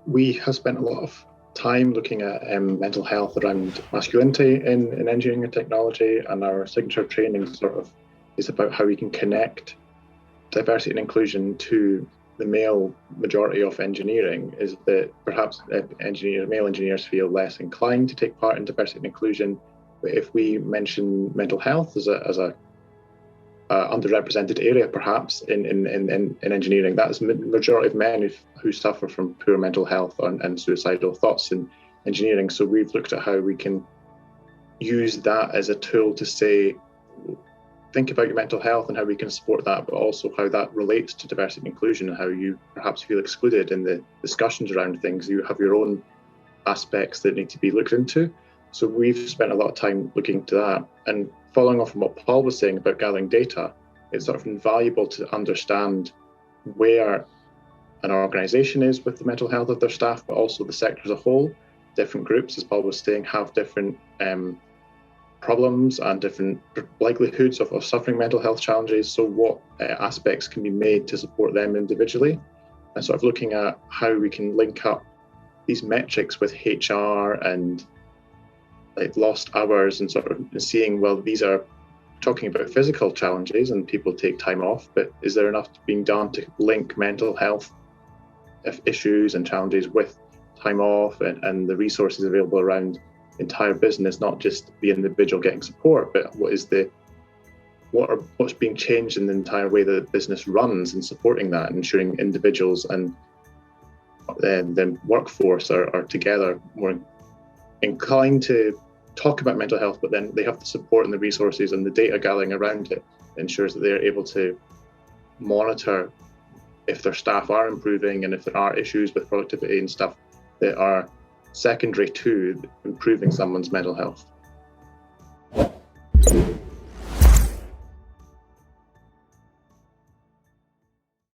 We have spent a lot of time looking at mental health around masculinity in engineering and technology, and our signature training is about how we can connect diversity and inclusion to the male majority of engineering. Is that perhaps male engineers feel less inclined to take part in diversity and inclusion, but if we mention mental health as a underrepresented area, perhaps in engineering, that is the majority of men who suffer from poor mental health and suicidal thoughts in engineering. So we've looked at how we can use that as a tool to say, think about your mental health and how we can support that, but also how that relates to diversity and inclusion and how you perhaps feel excluded in the discussions around things. You have your own aspects that need to be looked into. So we've spent a lot of time looking into that. And following on from what Paul was saying about gathering data, it's sort of invaluable to understand where an organisation is with the mental health of their staff, but also the sector as a whole. Different groups, as Paul was saying, have different problems and different likelihoods of suffering mental health challenges. So what aspects can be made to support them individually? And sort of looking at how we can link up these metrics with HR and like lost hours and sort of seeing, well, these are talking about physical challenges and people take time off, but is there enough being done to link mental health issues and challenges with time off and the resources available around the entire business, not just the individual getting support, but what's being changed in the entire way that the business runs and supporting that, ensuring individuals and the workforce are together, more inclined to talk about mental health, but then they have the support and the resources and the data gathering around it ensures that they're able to monitor if their staff are improving and if there are issues with productivity and stuff that are secondary to improving someone's mental health.